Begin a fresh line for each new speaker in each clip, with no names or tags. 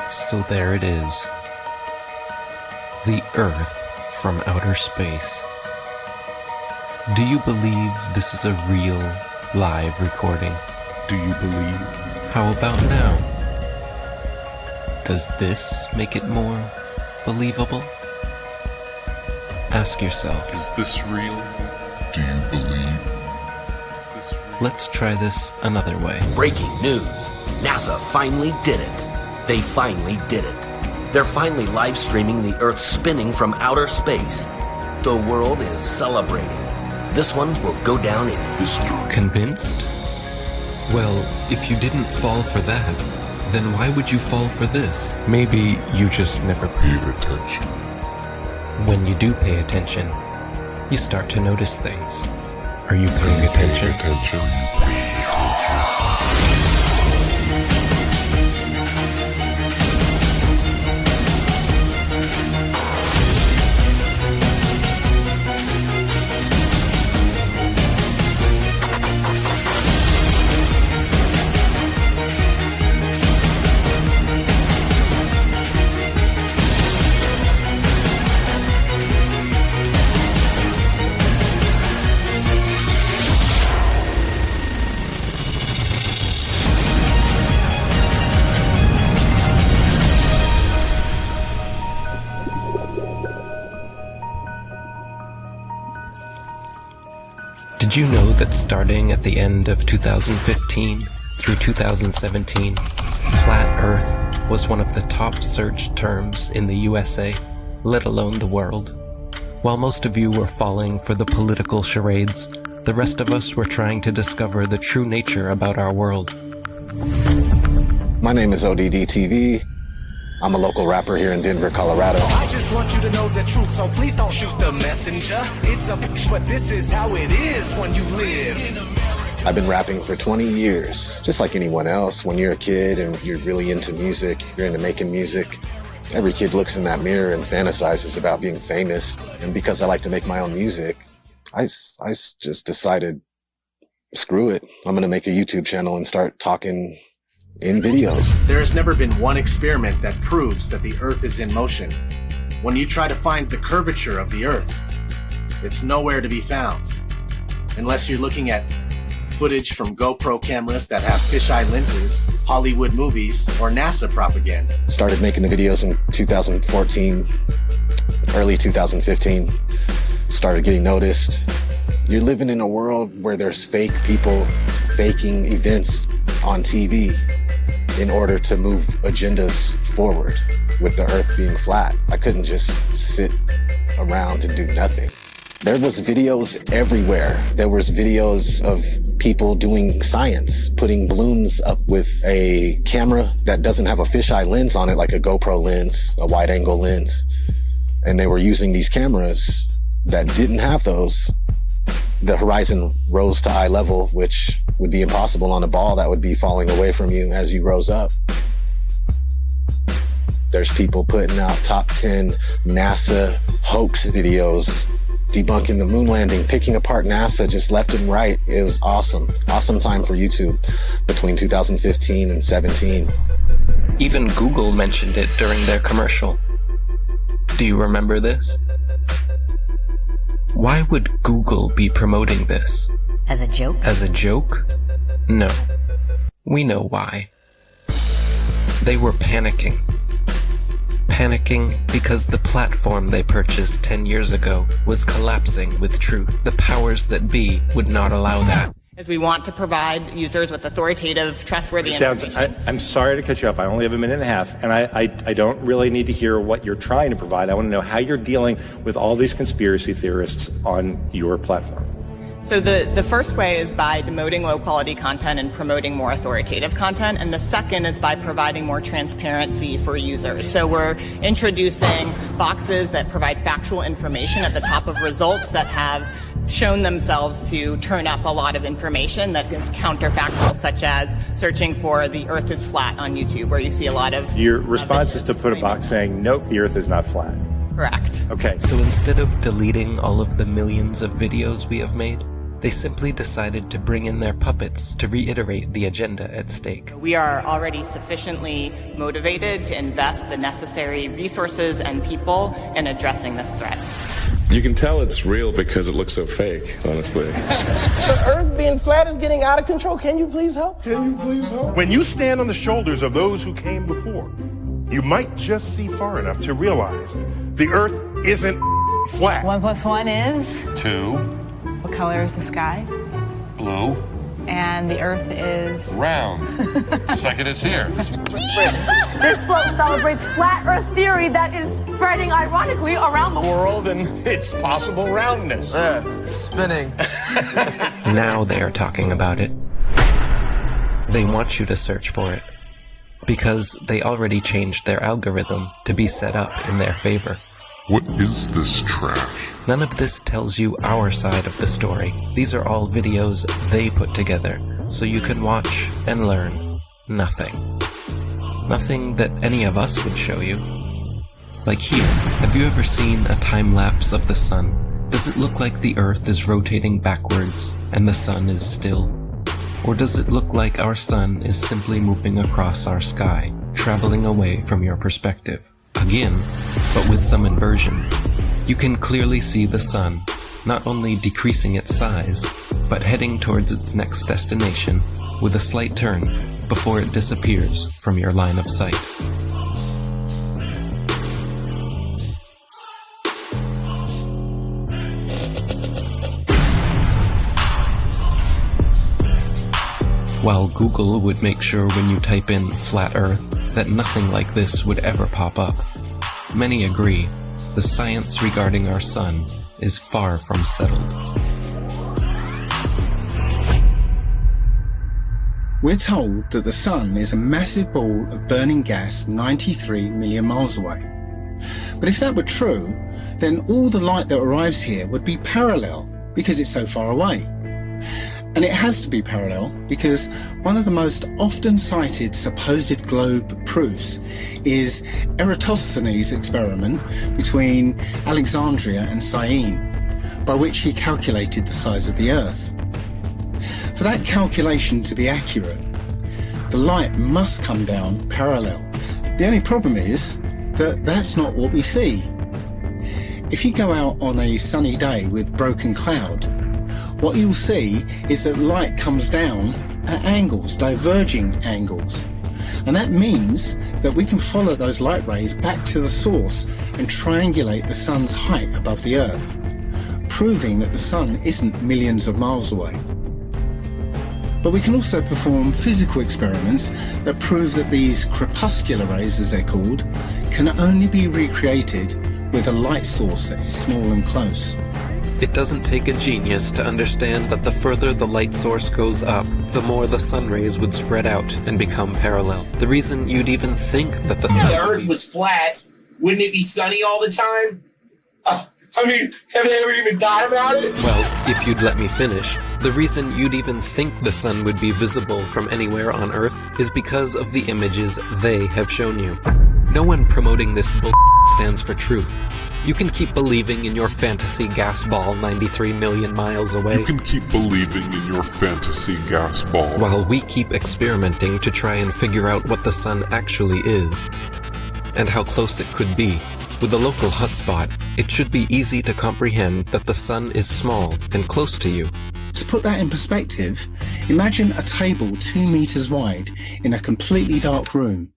So there it is. The Earth from outer space. Do you believe this is a real, live recording?
Do you believe?
How about now? Does this make it more believable? Ask yourself.
Is this real? Do you believe? Is this real?
Let's try this another way.
Breaking news. NASA finally did it. They finally did it. They're finally live streaming the Earth spinning from outer space. The world is celebrating. This one will go down in history.
Convinced? Well, if you didn't fall for that, then why would you fall for this? Maybe you just never
Paid attention.
When you do pay attention, you start to notice things. Are you paying attention?
Attention.
Did you know that starting at the end of 2015 through 2017, Flat Earth was one of the top searched terms in the USA, let alone the world? While most of you were falling for the political charades, the rest of us were trying to discover the true nature about our world.
My name is ODD-TV. I'm a local rapper here in Denver, Colorado.
I just want you to know the truth, so please don't shoot the messenger. It's a bitch, but this is how it is when you live.
I've been rapping for 20 years. Just like anyone else, when you're a kid and you're really into music, you're into making music, every kid looks in that mirror and fantasizes about being famous. And because I like to make my own music, I just decided, screw it. I'm going to make a YouTube channel and start talking in videos.
There has never been one experiment that proves that the Earth is in motion. When you try to find the curvature of the Earth, it's nowhere to be found. Unless you're looking at footage from GoPro cameras that have fisheye lenses, Hollywood movies, or NASA propaganda.
Started making the videos in 2014, early 2015. Started getting noticed. You're living in a world where there's fake people faking events on TV in order to move agendas forward. With the Earth being flat, I couldn't just sit around and do nothing. There was videos everywhere. There was videos of people doing science, putting balloons up with a camera that doesn't have a fisheye lens on it, like a GoPro lens, a wide angle lens. And they were using these cameras that didn't have those. The horizon rose to eye level, which would be impossible on a ball that would be falling away from you as you rose up. There's people putting out top 10 NASA hoax videos, debunking the moon landing, picking apart NASA just left and right. It was awesome. Awesome time for YouTube between 2015 and 17.
Even Google mentioned it during their commercial. Do you remember this? Why would Google be promoting this?
As a joke?
As a joke? No. We know why. They were panicking. Panicking because the platform they purchased 10 years ago was collapsing with truth. The powers that be would not allow that.
As we want to provide users with authoritative, trustworthy information.
I'm sorry to cut you off. I only have a minute and a half, and I don't really need to hear what you're trying to provide. I want to know how you're dealing with all these conspiracy theorists on your platform.
So the first way is by demoting low-quality content and promoting more authoritative content, and the second is by providing more transparency for users. So we're introducing boxes that provide factual information at the top of results that have shown themselves to turn up a lot of information that is counterfactual, such as searching for the Earth is flat on YouTube, where you see a lot of...
Your response is to put a box saying, nope, the Earth is not flat.
Correct.
Okay.
So instead of deleting all of the millions of videos we have made, They simply decided to bring in their puppets to reiterate the agenda at stake.
We are already sufficiently motivated to invest the necessary resources and people in addressing this threat.
You can tell it's real because it looks so fake, honestly.
The Earth being flat is getting out of control. Can you please help?
When you stand on the shoulders of those who came before, you might just see far enough to realize the Earth isn't flat.
1 + 1 is?
2.
What color is the sky?
Blue.
And the Earth is?
Round. Second is here.
This float celebrates flat Earth theory that is spreading ironically around the
World and its possible roundness.
Spinning.
Now they are talking about it. They want you to search for it, because they already changed their algorithm to be set up in their favor.
What is this trash?
None of this tells you our side of the story. These are all videos they put together, so you can watch and learn nothing. Nothing that any of us would show you. Like here, have you ever seen a time lapse of the sun? Does it look like the Earth is rotating backwards and the sun is still? Or does it look like our sun is simply moving across our sky, traveling away from your perspective? Again, but with some inversion. You can clearly see the sun, not only decreasing its size, but heading towards its next destination with a slight turn before it disappears from your line of sight. While Google would make sure when you type in flat Earth that nothing like this would ever pop up, many agree the science regarding our sun is far from settled.
We're told that the sun is a massive ball of burning gas 93 million miles away. But if that were true, then all the light that arrives here would be parallel because it's so far away. And it has to be parallel because one of the most often cited supposed globe proofs is Eratosthenes' experiment between Alexandria and Syene, by which he calculated the size of the Earth. For that calculation to be accurate, the light must come down parallel. The only problem is that that's not what we see. If you go out on a sunny day with broken cloud, what you'll see is that light comes down at angles, diverging angles. And that means that we can follow those light rays back to the source and triangulate the sun's height above the Earth, proving that the sun isn't millions of miles away. But we can also perform physical experiments that prove that these crepuscular rays, as they're called, can only be recreated with a light source that is small and close.
It doesn't take a genius to understand that the further the light source goes up, the more the sun rays would spread out and become parallel. The reason you'd even think that the sun...
If the Earth was flat, wouldn't it be sunny all the time? I mean, have they ever even thought about it?
Well, if you'd let me finish, the reason you'd even think the sun would be visible from anywhere on Earth is because of the images they have shown you. No one promoting this bull stands for truth. You can keep believing in your fantasy gas ball 93 million miles away.
You can keep believing in your fantasy gas ball.
While we keep experimenting to try and figure out what the sun actually is, and how close it could be. With a local hotspot, it should be easy to comprehend that the sun is small and close to you.
To put that in perspective, imagine a table 2 meters wide in a completely dark room.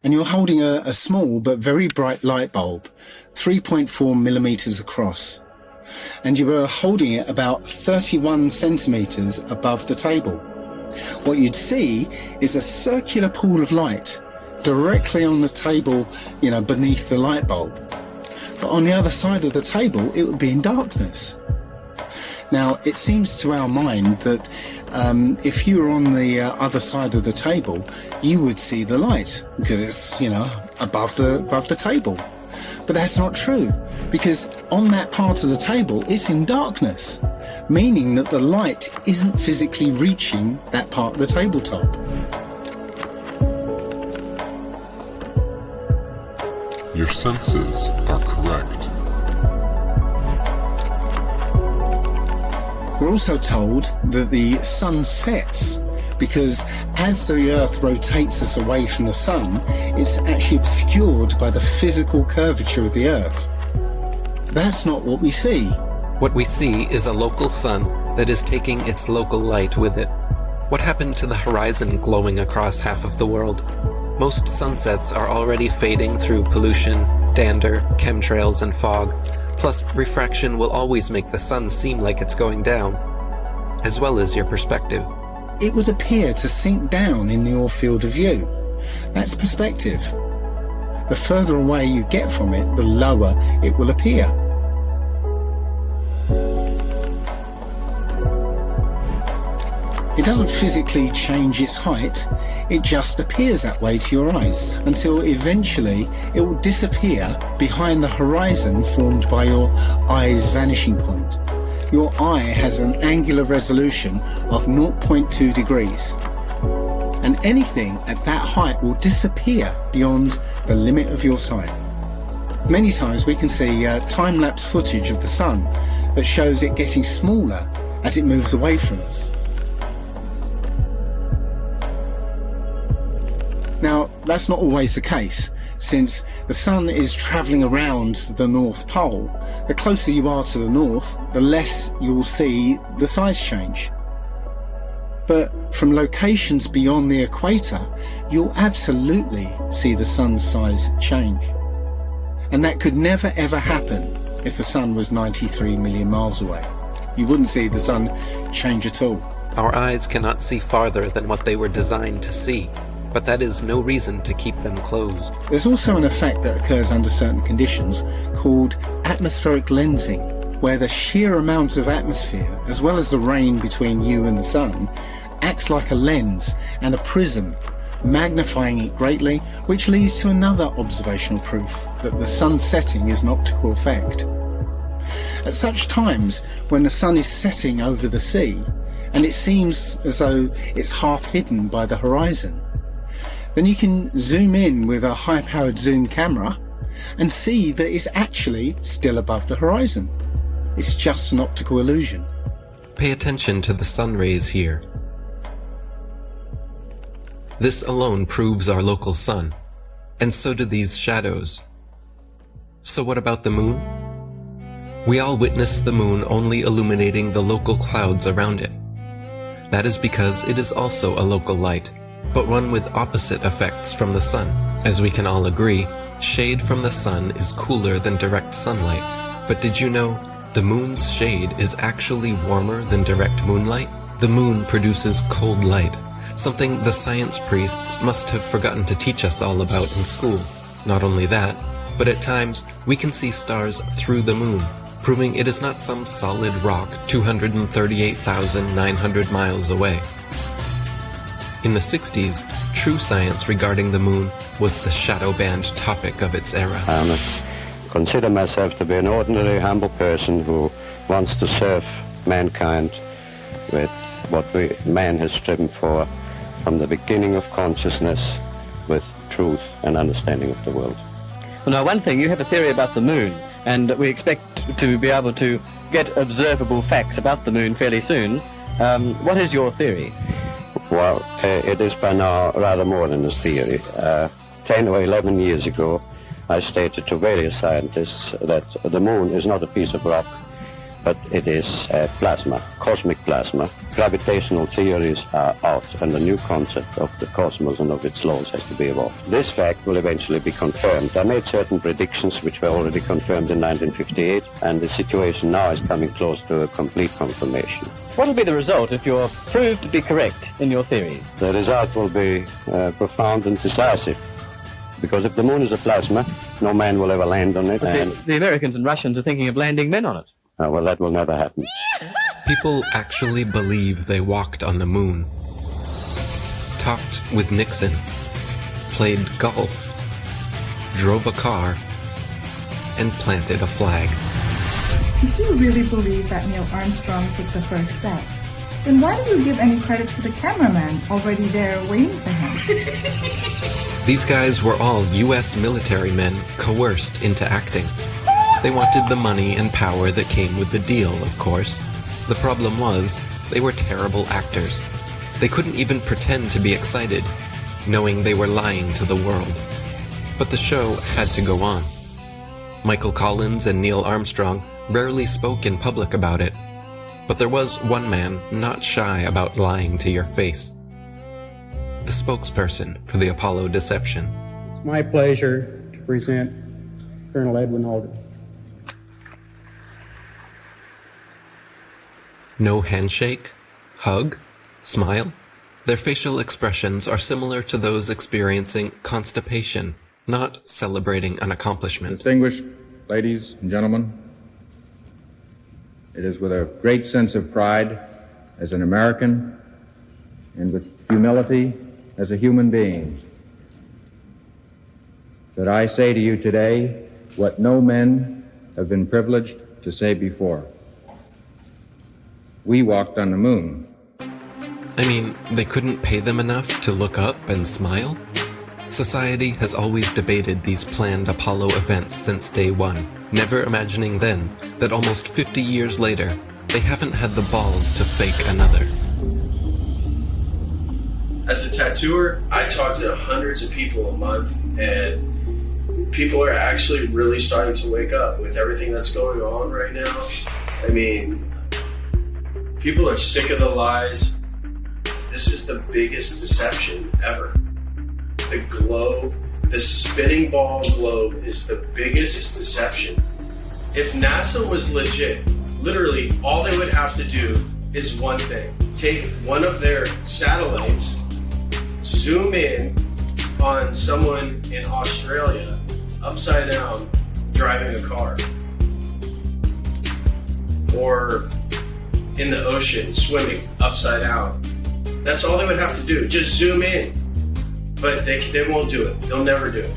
And you're holding a small but very bright light bulb, 3.4 millimeters across. And you were holding it about 31 centimeters above the table. What you'd see is a circular pool of light directly on the table, beneath the light bulb. But on the other side of the table, it would be in darkness. Now, it seems to our mind that if you were on the other side of the table, you would see the light because it's, above the table. But that's not true, because on that part of the table, it's in darkness, meaning that the light isn't physically reaching that part of the tabletop.
Your senses are correct.
We're also told that the sun sets because as the Earth rotates us away from the sun, it's actually obscured by the physical curvature of the Earth. That's not what we see.
What we see is a local sun that is taking its local light with it. What happened to the horizon glowing across half of the world? Most sunsets are already fading through pollution, dander, chemtrails, and fog. Plus, refraction will always make the sun seem like it's going down, as well as your perspective.
It would appear to sink down in your field of view. That's perspective. The further away you get from it, the lower it will appear. It doesn't physically change its height, it just appears that way to your eyes, until eventually it will disappear behind the horizon formed by your eye's vanishing point. Your eye has an angular resolution of 0.2 degrees, and anything at that height will disappear beyond the limit of your sight. Many times we can see time-lapse footage of the sun that shows it getting smaller as it moves away from us. Now, that's not always the case, since the sun is travelling around the North Pole. The closer you are to the north, the less you'll see the size change. But from locations beyond the equator, you'll absolutely see the sun's size change. And that could never ever happen if the sun was 93 million miles away. You wouldn't see the sun change at all.
Our eyes cannot see farther than what they were designed to see. But that is no reason to keep them closed.
There's also an effect that occurs under certain conditions called atmospheric lensing, where the sheer amount of atmosphere, as well as the rain between you and the sun, acts like a lens and a prism, magnifying it greatly, which leads to another observational proof that the sun setting is an optical effect. At such times, when the sun is setting over the sea, and it seems as though it's half hidden by the horizon, then you can zoom in with a high-powered zoom camera and see that it's actually still above the horizon. It's just an optical illusion.
Pay attention to the sun rays here. This alone proves our local sun, and so do these shadows. So what about the moon? We all witness the moon only illuminating the local clouds around it. That is because it is also a local light, but one with opposite effects from the sun. As we can all agree, shade from the sun is cooler than direct sunlight. But did you know the moon's shade is actually warmer than direct moonlight? The moon produces cold light, something the science priests must have forgotten to teach us all about in school. Not only that, but at times we can see stars through the moon, proving it is not some solid rock 238,900 miles away. In the 60s, true science regarding the moon was the shadow band topic of its era.
I consider myself to be an ordinary, humble person who wants to serve mankind with what man has striven for from the beginning of consciousness, with truth and understanding of the world.
Well, now, one thing, you have a theory about the moon, and we expect to be able to get observable facts about the moon fairly soon. What is your theory?
Well, it is by now rather more than a theory. 10 or 11 years ago, I stated to various scientists that the moon is not a piece of rock, but it is plasma, cosmic plasma. Gravitational theories are out, and a new concept of the cosmos and of its laws has to be evolved. This fact will eventually be confirmed. I made certain predictions which were already confirmed in 1958, and the situation now is coming close to a complete confirmation.
What will be the result if you're proved to be correct in your theories?
The result will be profound and decisive. Because if the moon is a plasma, no man will ever land on it.
And the Americans and Russians are thinking of landing men on it.
Well, that will never happen.
People actually believe they walked on the moon, talked with Nixon, played golf, drove a car, and planted a flag.
If you really believe that Neil Armstrong took the first step, then why do you give any credit to the cameraman already there waiting for him?
These guys were all U.S. military men coerced into acting. They wanted the money and power that came with the deal, of course. The problem was, they were terrible actors. They couldn't even pretend to be excited, knowing they were lying to the world. But the show had to go on. Michael Collins and Neil Armstrong rarely spoke in public about it, but there was one man not shy about lying to your face. The spokesperson for the Apollo deception.
It's my pleasure to present Colonel Edwin Aldrin.
No handshake, hug, smile. Their facial expressions are similar to those experiencing constipation, not celebrating an accomplishment.
Distinguished ladies and gentlemen, it is with a great sense of pride as an American and with humility as a human being that I say to you today what no men have been privileged to say before. We walked on the moon.
I mean, they couldn't pay them enough to look up and smile? Society has always debated these planned Apollo events since day one, never imagining then that almost 50 years later, they haven't had the balls to fake another.
As a tattooer, I talk to hundreds of people a month, and people are actually really starting to wake up with everything that's going on right now. I mean, people are sick of the lies. This is the biggest deception ever. The globe, the spinning ball globe, is the biggest deception. If NASA was legit, literally all they would have to do is one thing. Take one of their satellites, zoom in on someone in Australia, upside down, driving a car. Or in the ocean, swimming, upside down. That's all they would have to do, just zoom in. But they won't do it. They'll never do it.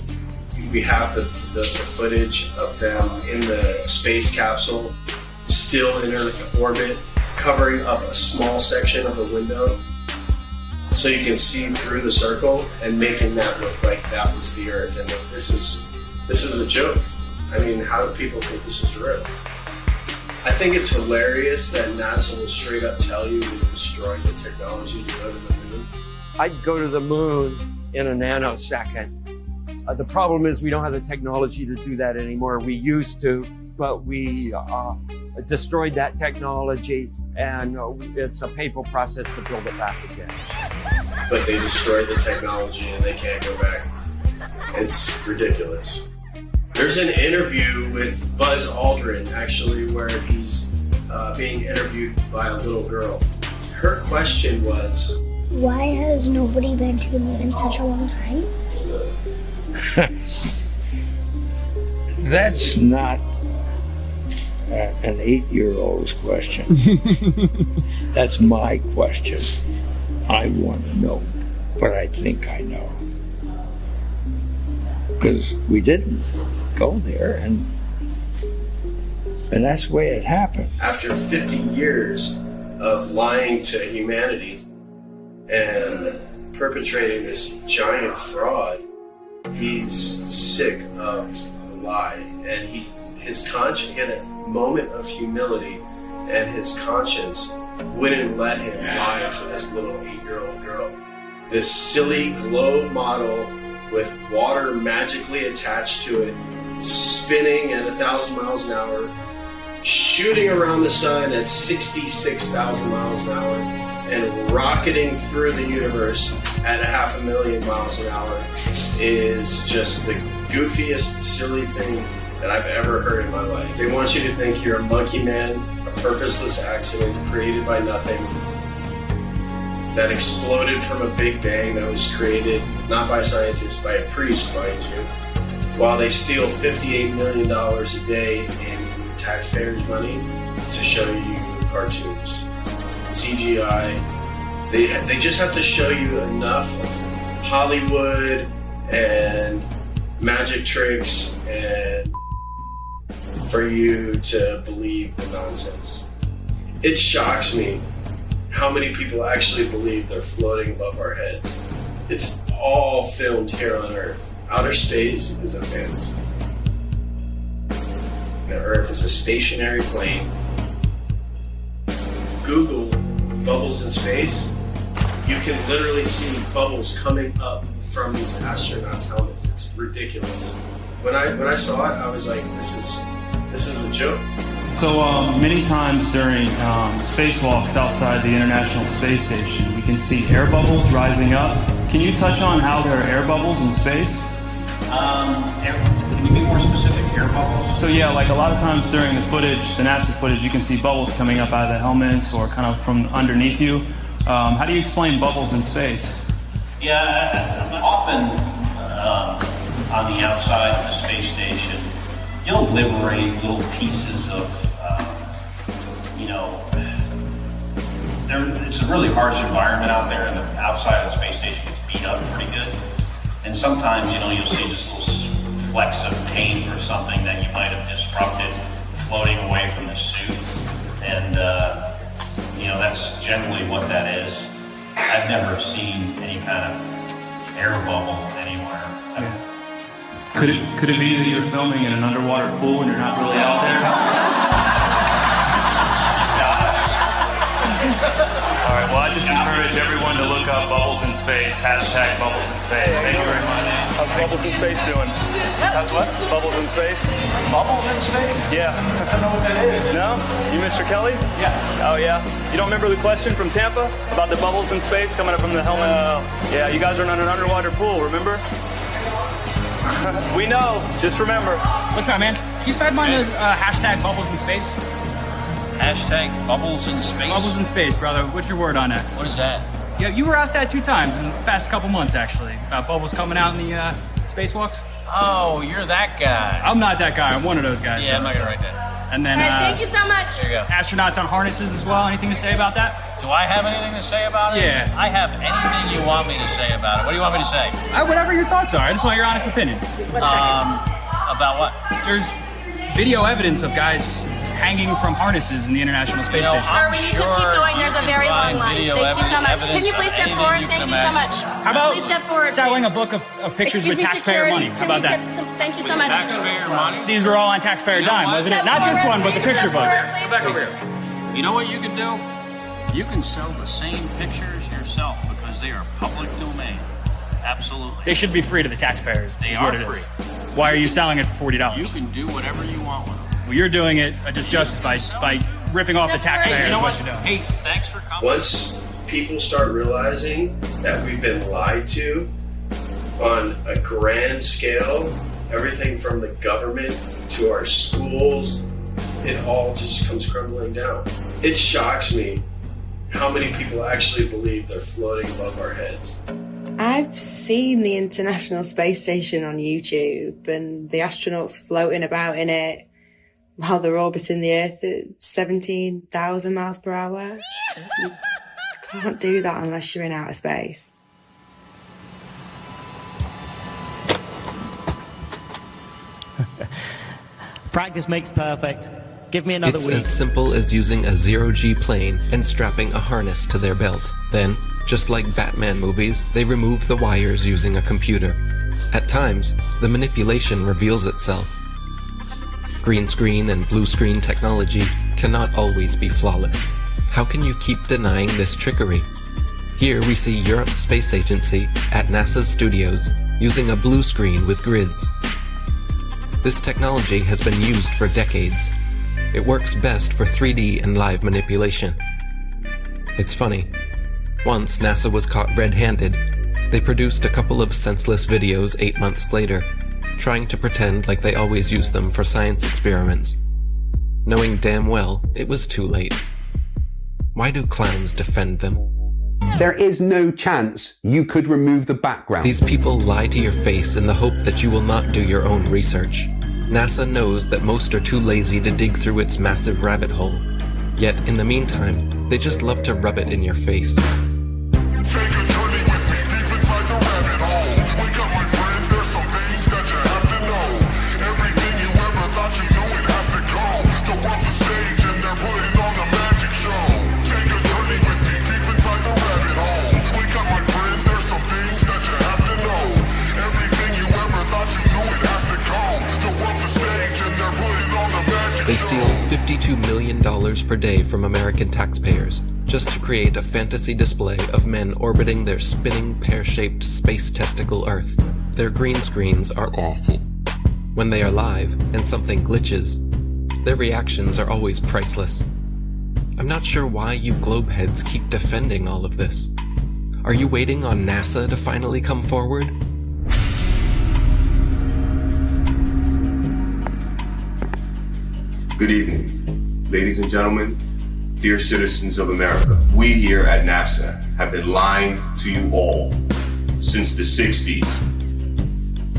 We have the footage of them in the space capsule, still in Earth orbit, covering up a small section of the window so you can see through the circle and making that look like that was the Earth. And this is a joke. I mean, how do people think this is real? I think it's hilarious that NASA will straight up tell you we destroyed the technology to go to the moon.
I'd go to the moon in a nanosecond. The problem is we don't have the technology to do that anymore. We used to, but we destroyed that technology, and it's a painful process to build it back again.
But they destroyed the technology and they can't go back. It's ridiculous. There's an interview with Buzz Aldrin, actually, where he's being interviewed by a little girl. Her question was,
why has nobody been to the moon in such a long time?
That's not an 8-year-old's question. That's my question. I want to know, but I think I know. Because we didn't go there, and that's the way it happened.
After 50 years of lying to humanity and perpetrating this giant fraud, he's sick of the lie, and his conscience, he had a moment of humility, and his conscience wouldn't let him lie to this little 8-year-old girl. This silly globe model with water magically attached to it, spinning at 1,000 miles an hour, shooting around the sun at 66,000 miles an hour, and rocketing through the universe at 500,000 miles an hour is just the goofiest, silly thing that I've ever heard in my life. They want you to think you're a monkey man, a purposeless accident created by nothing, that exploded from a big bang that was created not by scientists, by a priest, mind you, while they steal $58 million a day in taxpayers' money to show you cartoons. CGI. They just have to show you enough of Hollywood and magic tricks and for you to believe the nonsense. It shocks me how many people actually believe they're floating above our heads. It's all filmed here on Earth. Outer space is a fantasy. The Earth is a stationary plane Google bubbles in space, you can literally see bubbles coming up from these astronauts' helmets. It's ridiculous. When I saw it, I was like, this is a joke.
So many times during spacewalks outside the International Space Station, we can see air bubbles rising up. Can you touch on how there are air bubbles in space?
Can you be more specific? Air bubbles?
So yeah, like a lot of times during the footage, the NASA footage, you can see bubbles coming up out of the helmets or kind of from underneath you. How do you explain bubbles in space?
Yeah, often on the outside of the space station, you'll liberate little pieces of, it's a really harsh environment out there, and the outside of the space station gets beat up pretty good. And sometimes, you'll see just little flecks of paint or something that you might have disrupted floating away from the suit. And, that's generally what that is. I've never seen any kind of air bubble anywhere.
Could it be that you're filming in an underwater pool and you're not really out there? All right, well, I just encourage everyone to look up Bubbles in Space, hashtag Bubbles in Space. Thank you very much.
How's Bubbles in Space doing? How's what? Bubbles in Space?
Bubbles in space?
Yeah.
I don't know what that is.
No? You Mr. Kelly?
Yeah.
Oh, yeah? You don't remember the question from Tampa about the bubbles in space coming up from the helmet? Yeah, you guys are in an underwater pool, remember? We know. Just remember.
What's up, man? Can you sideline the hashtag Bubbles in Space?
Hashtag Bubbles in Space?
Bubbles in Space, brother. What's your word on that?
What is that?
Yeah, you were asked that 2 times in the past couple months, actually, about bubbles coming out in the spacewalks.
Oh, you're that guy.
I'm not that guy. I'm one of those guys.
Yeah, I'm not going to write that.
And then,
thank you so much.
There you go.
Astronauts on harnesses as well. Anything to say about that?
Do I have anything to say about it?
Yeah.
I have anything you want me to say about it. What do you want me to say?
Whatever your thoughts are. I just want your honest opinion.
About what?
There's video evidence of guys hanging from harnesses in the International Space Station.
Sir, we need to keep going. There's a very long line. Thank you so much. Can you please step forward? Thank you so much.
How about
please step forward,
selling a book of pictures with taxpayer money? How about that?
Thank you so much.
Taxpayer money?
These were all on taxpayer dime, wasn't it? Not this one, but the picture book.
Go back over here. You know what you can do? You can sell the same pictures yourself because they are public domain. Absolutely.
They should be free to the taxpayers.
They are free.
Why are you selling it for $40?
You can do whatever you want with them.
Well, you're doing it just justice by ripping off the taxpayers.
You know
what you're doing.
Hey, thanks for coming.
Once people start realizing that we've been lied to on a grand scale, everything from the government to our schools, it all just comes crumbling down. It shocks me how many people actually believe they're floating above our heads.
I've seen the International Space Station on YouTube and the astronauts floating about in it while they're orbiting the Earth at 17,000 miles per hour. You can't do that unless you're in outer space.
Practice makes perfect. Give me another week.
It's as simple as using a zero-G plane and strapping a harness to their belt. Then, just like Batman movies, they remove the wires using a computer. At times, the manipulation reveals itself. Green screen and blue screen technology cannot always be flawless. How can you keep denying this trickery? Here we see Europe's space agency at NASA's studios using a blue screen with grids. This technology has been used for decades. It works best for 3D and live manipulation. It's funny. Once NASA was caught red-handed, they produced a couple of senseless videos 8 months later, trying to pretend like they always use them for science experiments, knowing damn well it was too late. Why do clowns defend them?
There is no chance you could remove the background.
These people lie to your face in the hope that you will not do your own research. NASA knows that most are too lazy to dig through its massive rabbit hole. Yet, in the meantime, they just love to rub it in your face.
Take a journey with me deep inside the rabbit hole. Wake up, my friends, there's some things that you have to know. Everything you ever thought you knew, it has to go. The world's a stage and they're putting on the magic show. Take a journey with me deep inside the rabbit hole. Wake up, my friends, there's some things that you have to know. Everything you ever thought you knew, it has to go. The world's a stage and they're putting on the magic show.
They steal $52 million per day from American taxpayers just to create a fantasy display of men orbiting their spinning pear-shaped space testicle Earth. Their green screens are awful. When they are live and something glitches, their reactions are always priceless. I'm not sure why you globeheads keep defending all of this. Are you waiting on NASA to finally come forward?
Good evening, ladies and gentlemen, dear citizens of America. We here at NASA have been lying to you all since the 60s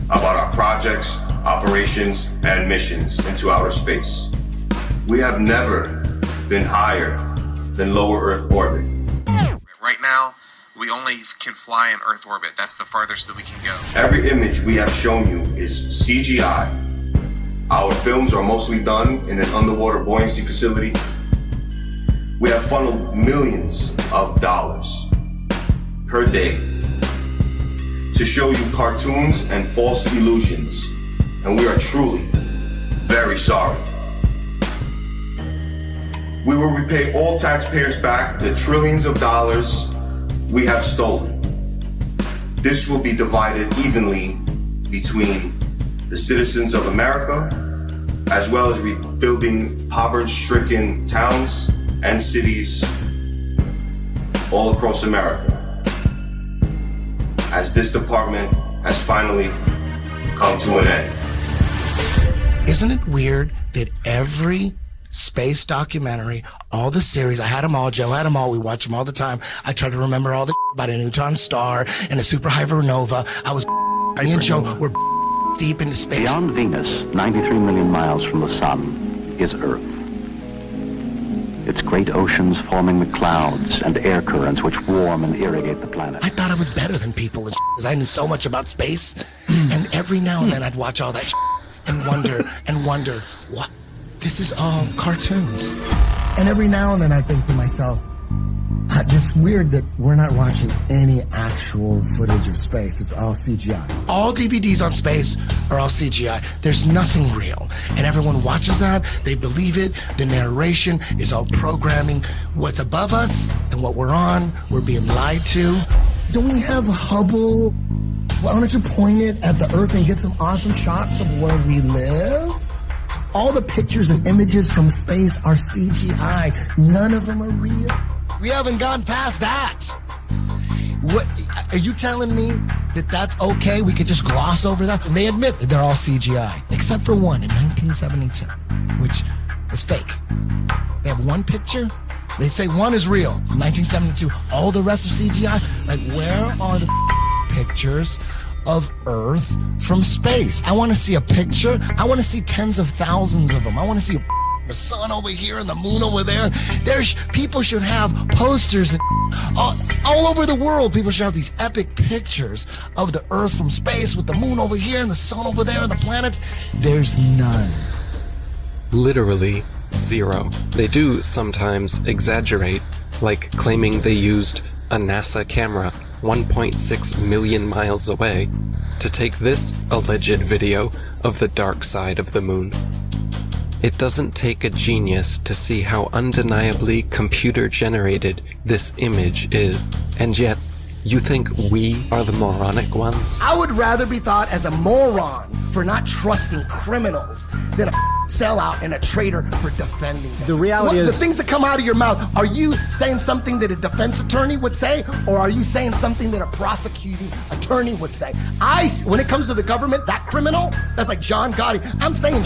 about our projects, operations, and missions into outer space. We have never been higher than lower Earth orbit.
Right now, we only can fly in Earth orbit. That's the farthest that we can go.
Every image we have shown you is CGI. Our films are mostly done in an underwater buoyancy facility. We have funneled millions of dollars per day to show you cartoons and false illusions, and we are truly very sorry. We will repay all taxpayers back the trillions of dollars we have stolen. This will be divided evenly between the citizens of America, as well as rebuilding poverty-stricken towns and cities all across America, as this department has finally come to an end.
Isn't it weird that every space documentary, all the series, I had them all, Joe had them all, we watch them all the time. I try to remember all the about a neutron star and a superhypernova. Me and Joe were deep into space.
Beyond Venus, 93 million miles from the sun, is Earth. Its great oceans forming the clouds and air currents which warm and irrigate the planet.
I thought I was better than people because I knew so much about space. And every now and then I'd watch all that and wonder, what? This is all cartoons.
And every now and then I think to myself, it's weird that we're not watching any actual footage of space. It's all CGI.
All DVDs on space are all CGI. There's nothing real. And everyone watches that. They believe it. The narration is all programming. What's above us and what we're on, we're being lied to.
Don't we have Hubble? Why don't you point it at the Earth and get some awesome shots of where we live? All the pictures and images from space are CGI. None of them are real.
We haven't gone past that. What, are you telling me that that's okay? We could just gloss over that? And they admit that they're all CGI, except for one in 1972, which is fake. They have one picture. They say one is real, 1972. All the rest are CGI. Like, where are the pictures of Earth from space? I want to see a picture. I want to see tens of thousands of them. I want to see the sun over here and the moon over there. People should have posters and all over the world. People should have these epic pictures of the Earth from space with the moon over here and the sun over there and the planets. There's none.
Literally zero. They do sometimes exaggerate, like claiming they used a NASA camera 1.6 million miles away to take this alleged video of the dark side of the moon. It doesn't take a genius to see how undeniably computer-generated this image is. And yet, you think we are the moronic ones?
I would rather be thought as a moron for not trusting criminals than a sellout and a traitor for defending them.
The reality is...
The things that come out of your mouth, are you saying something that a defense attorney would say, or are you saying something that a prosecuting attorney would say? When it comes to the government, that criminal, that's like John Gotti, I'm saying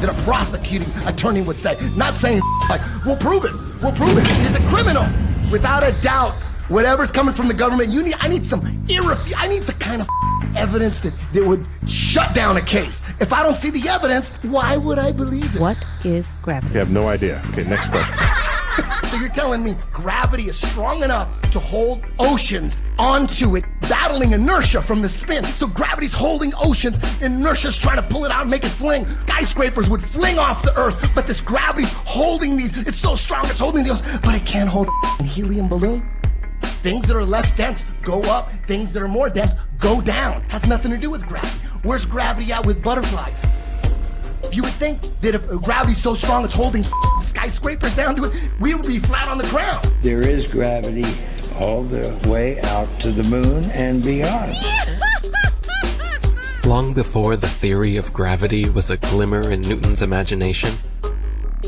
that a prosecuting attorney would say, not saying like, we'll prove it, it's a criminal. Without a doubt, whatever's coming from the government, I need the kind of evidence that would shut down a case. If I don't see the evidence, why would I believe it?
What is gravity?
You have no idea. Okay, next question.
So you're telling me gravity is strong enough to hold oceans onto it, battling inertia from the spin. So gravity's holding oceans, and inertia's trying to pull it out and make it fling. Skyscrapers would fling off the Earth, but this gravity's holding these. It's so strong, it's holding the ocean, but it can't hold a helium balloon. Things that are less dense go up. Things that are more dense go down. Has nothing to do with gravity. Where's gravity at with butterflies? You would think that if gravity's so strong it's holding skyscrapers skyscrapers down to it, we would be flat on the ground.
There is gravity all the way out to the moon and beyond.
Long before the theory of gravity was a glimmer in Newton's imagination,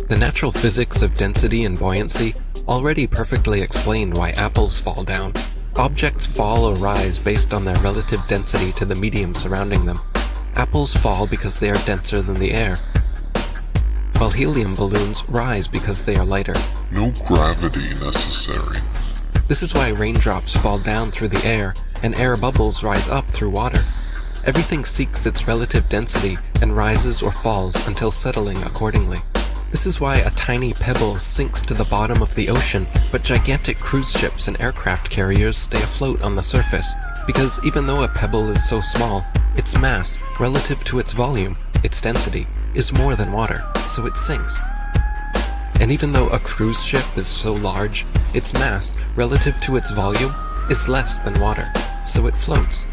the natural physics of density and buoyancy already perfectly explained why apples fall down. Objects fall or rise based on their relative density to the medium surrounding them. Apples fall because they are denser than the air, while helium balloons rise because they are lighter.
No gravity necessary.
This is why raindrops fall down through the air and air bubbles rise up through water. Everything seeks its relative density and rises or falls until settling accordingly. This is why a tiny pebble sinks to the bottom of the ocean, but gigantic cruise ships and aircraft carriers stay afloat on the surface, because even though a pebble is so small, its mass, relative to its volume, its density, is more than water, so it sinks. And even though a cruise ship is so large, its mass, relative to its volume, is less than water, so it floats.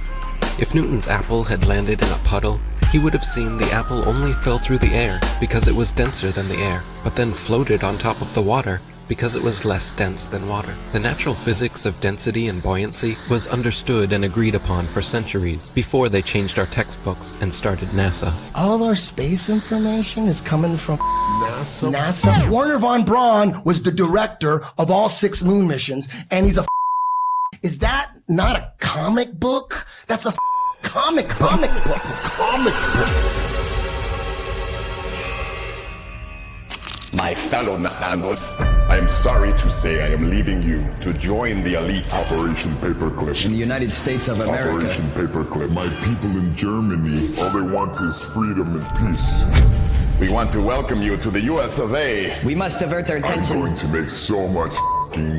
If Newton's apple had landed in a puddle, he would have seen the apple only fell through the air because it was denser than the air, but then floated on top of the water because it was less dense than water. The natural physics of density and buoyancy was understood and agreed upon for centuries before they changed our textbooks and started NASA.
All our space information is coming from NASA. Wernher von Braun was the director of all 6 moon missions, and he's a Is that not a comic book? That's a comic book.
My fellow Nanos, I am sorry to say I am leaving you to join the elite.
Operation Paperclip.
In the United States of America.
Operation Paperclip. My people in Germany, all they want is freedom and peace.
We want to welcome you to the US of A.
We must divert their attention.
I'm going to make so much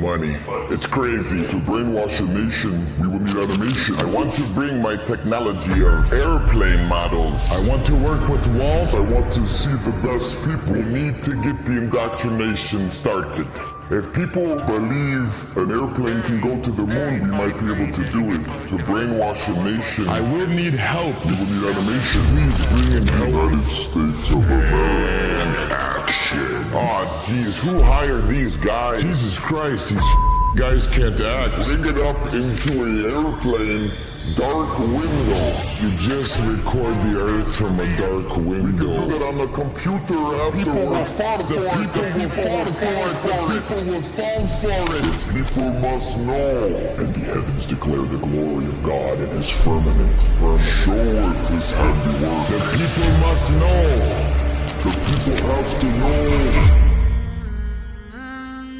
money. It's crazy. To brainwash a nation, we will need animation.
I want to bring my technology of airplane models.
I want to work with Walt. I want to see the best people.
We need to get the indoctrination started.
If people believe an airplane can go to the moon, we might be able to do it. To brainwash a nation,
I will need help.
We will need animation. Please bring in help. United States of America. Action.
Oh, geez, who hired these guys?
Jesus Christ, these guys can't act. Bring it up into an airplane. Dark window.
You just record the Earth from a dark window.
We can do that on the computer afterwards.
People will fall for it.
People will fall for it. People must know.
And the heavens declare the glory of God in his firmament.
Showeth his handiwork.
The people must know.
The people have to know.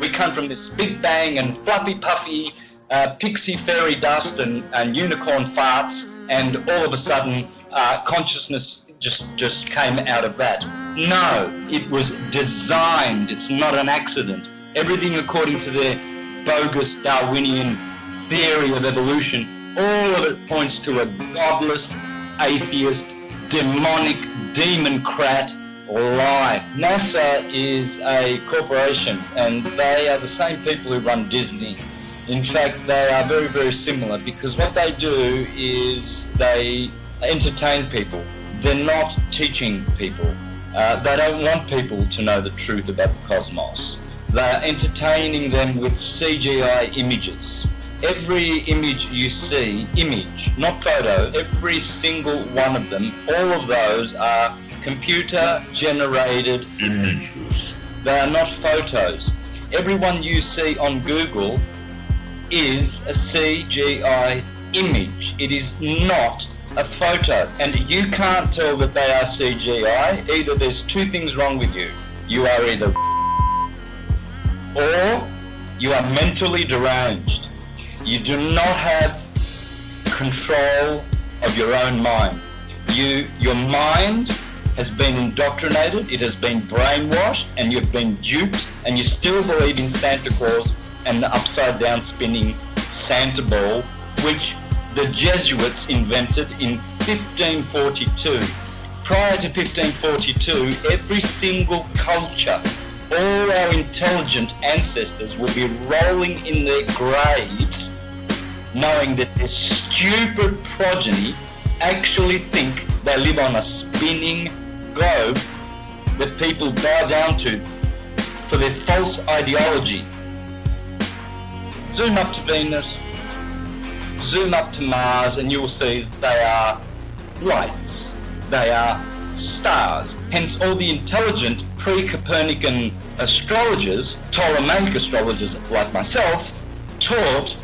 We come from this big bang and fluffy puffy pixie fairy dust and unicorn farts, and all of a sudden consciousness just came out of that. No, it was designed. It's not an accident. Everything according to their bogus Darwinian theory of evolution, all of it points to a godless, atheist, demonic, demon-crat lie. NASA is a corporation, and they are the same people who run Disney. In fact, they are very, very similar, because what they do is they entertain people. They're not teaching people. They don't want people to know the truth about the cosmos. They're entertaining them with CGI images. Every image you see, image, not photo, every single one of them, all of those are computer-generated images. They are not photos. Everyone you see on Google is a CGI image. It is not a photo. And you can't tell that they are CGI. Either there's 2 things wrong with you. You are either or you are mentally deranged. You do not have control of your own mind. Your mind has been indoctrinated, it has been brainwashed, and you've been duped, and you still believe in Santa Claus and the upside down spinning Santa ball, which the Jesuits invented in 1542. Prior to 1542, every single culture, all our intelligent ancestors will be rolling in their graves knowing that their stupid progeny actually think they live on a spinning globe that people bow down to for their false ideology. Zoom up to Venus, zoom up to Mars, and you will see they are lights. They are stars. Hence all the intelligent pre-Copernican astrologers, Ptolemaic astrologers like myself, taught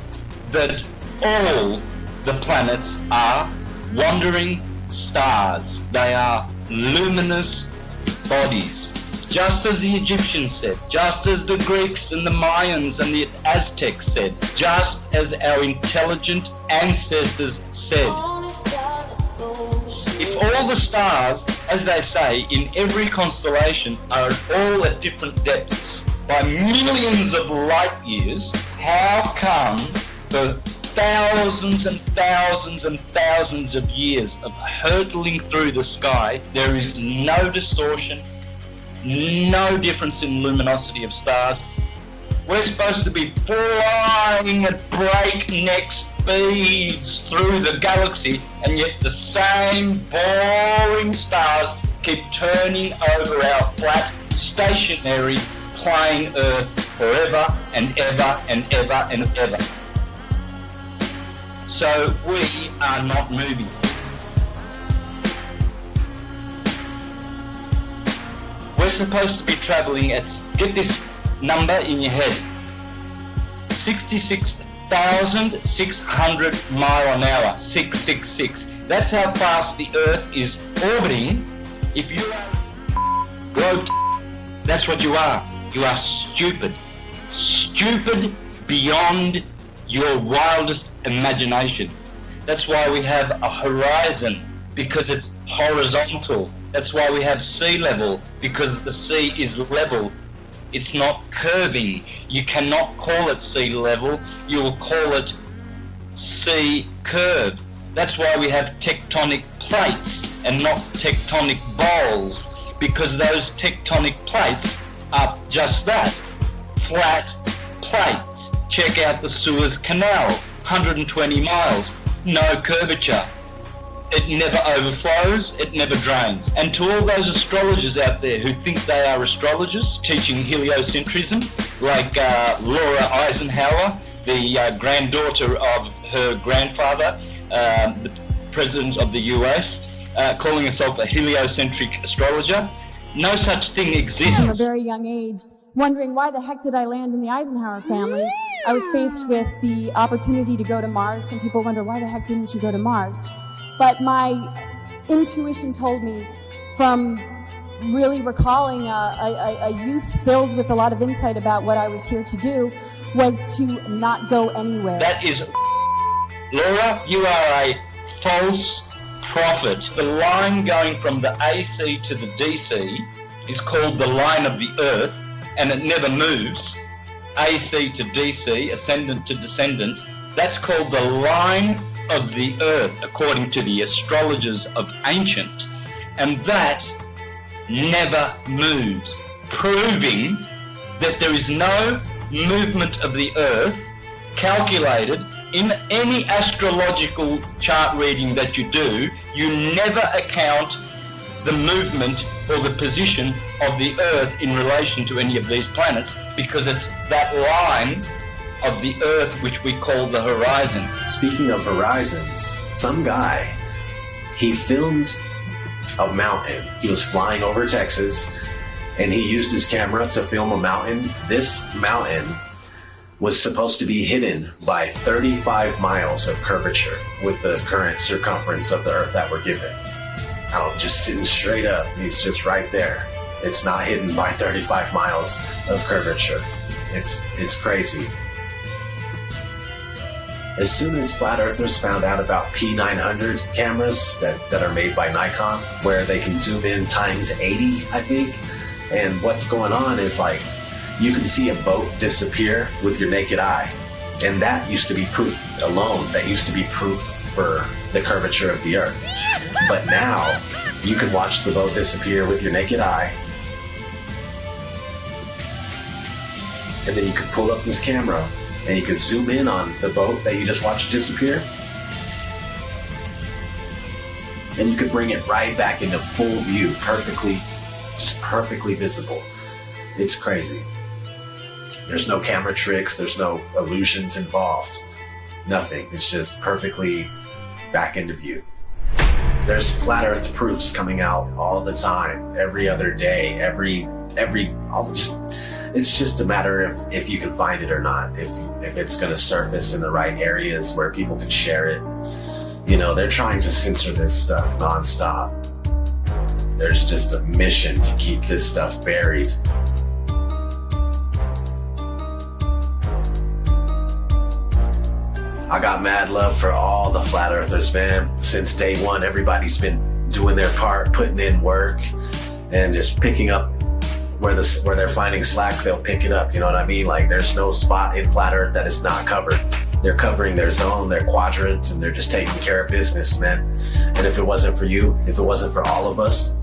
that all the planets are wandering stars. They are luminous bodies. Just as the Egyptians said, just as the Greeks and the Mayans and the Aztecs said, just as our intelligent ancestors said. If all the stars, as they say, in every constellation are all at different depths by millions of light years, how come for thousands and thousands and thousands of years of hurtling through the sky, there is no distortion, no difference in luminosity of stars? We're supposed to be flying at breakneck speeds through the galaxy, and yet the same boring stars keep turning over our flat, stationary, plain Earth forever and ever and ever and ever. So we are not moving. We're supposed to be traveling at, get this number in your head, 66,600 mile an hour, 666. That's how fast the Earth is orbiting. If you are broke, that's what you are. You are stupid. Stupid beyond your wildest imagination. That's why we have a horizon, because it's horizontal. That's why we have sea level, because the sea is level. It's not curving. You cannot call it sea level. You will call it sea curve. That's why we have tectonic plates and not tectonic bowls, because those tectonic plates are just that, flat plates. Check out the Suez Canal, 120 miles, no curvature. It never overflows, it never drains. And to all those astrologers out there who think they are astrologers, teaching heliocentrism, like Laura Eisenhower, the granddaughter of her grandfather, the President of the US, calling herself a heliocentric astrologer, no such thing exists.
From a very young age, wondering why the heck did I land in the Eisenhower family. I was faced with the opportunity to go to Mars. Some people wonder, why the heck didn't you go to Mars? But my intuition told me, from really recalling a youth filled with a lot of insight about what I was here to do, was to not go anywhere.
That is, Laura, you are a false prophet. The line going from the AC to the DC is called the line of the Earth, and it never moves. AC to DC, ascendant to descendant, that's called the line of the Earth, according to the astrologers of ancient, and that never moves, proving that there is no movement of the Earth calculated in any astrological chart reading that you do. You never account the movement or the position of the Earth in relation to any of these planets, because it's that line of the Earth which we call the horizon.
Speaking of horizons, some guy, he filmed a mountain. He was flying over Texas, and he used his camera to film a mountain. This mountain was supposed to be hidden by 35 miles of curvature with the current circumference of the Earth that we're given. Oh, just sitting straight up. He's just right there. It's not hidden by 35 miles of curvature. It's crazy. As soon as flat earthers found out about P900 cameras that are made by Nikon, where they can zoom in times 80, I think, and what's going on is, like, you can see a boat disappear with your naked eye, and that used to be proof alone. That used to be proof for the curvature of the Earth. But now you can watch the boat disappear with your naked eye, and then you can pull up this camera and you can zoom in on the boat that you just watched disappear, and you could bring it right back into full view, perfectly visible. It's crazy.
There's no camera tricks, there's no illusions involved. Nothing. It's just perfectly back into view. There's flat earth proofs coming out all the time, every other day, it's just a matter of if you can find it or not, if it's going to surface in the right areas where people can share it. You know, they're trying to censor this stuff nonstop. There's just a mission to keep this stuff buried. I got mad love for all the flat earthers, man. Since day one, everybody's been doing their part, putting in work, and just picking up where they're finding slack, they'll pick it up. You know what I mean? Like, there's no spot in flat earth that is not covered. They're covering their zone, their quadrant, and they're just taking care of business, man. And if it wasn't for you, if it wasn't for all of us,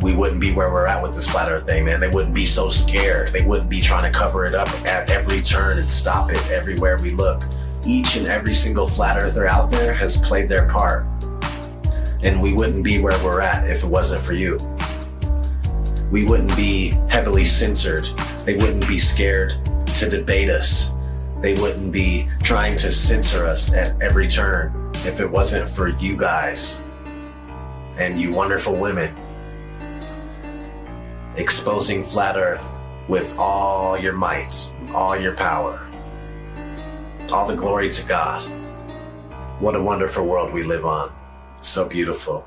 we wouldn't be where we're at with this flat earth thing, man. They wouldn't be so scared. They wouldn't be trying to cover it up at every turn and stop it everywhere we look. Each and every single flat earther out there has played their part. And we wouldn't be where we're at if it wasn't for you. We wouldn't be heavily censored. They wouldn't be scared to debate us. They wouldn't be trying to censor us at every turn if it wasn't for you guys and you wonderful women exposing flat earth with all your might, all your power. All the glory to God. What a wonderful world we live on. So beautiful.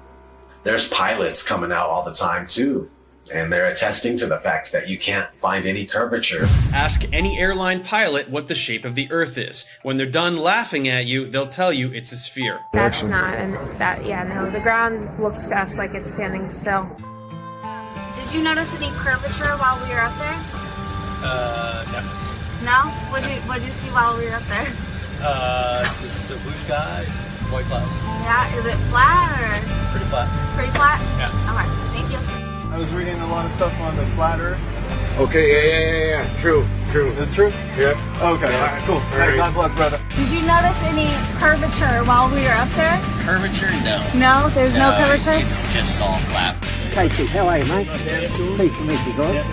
There's pilots coming out all the time too, and they're attesting to the fact that you can't find any curvature.
Ask any airline pilot what the shape of the Earth is. When they're done laughing at you, they'll tell you it's a sphere.
That's not, and that, yeah, no, the ground looks to us like it's standing still.
Did you notice any curvature while we were up there?
No.
No? What'd you see while we were up there?
Just the blue sky, white clouds.
Yeah, is it flat or?
Pretty flat.
Pretty flat?
Yeah.
Okay, thank you.
I was reading a lot of stuff on the flat earth.
Okay, yeah. True.
It's true?
Yeah.
Okay,
yeah.
all right, cool.
All right.
God bless, brother.
Did you notice any curvature while we were up there?
Curvature? No.
No? There's no curvature?
It's just all flat.
Casey, how are you, mate? Pleased to meet you guys.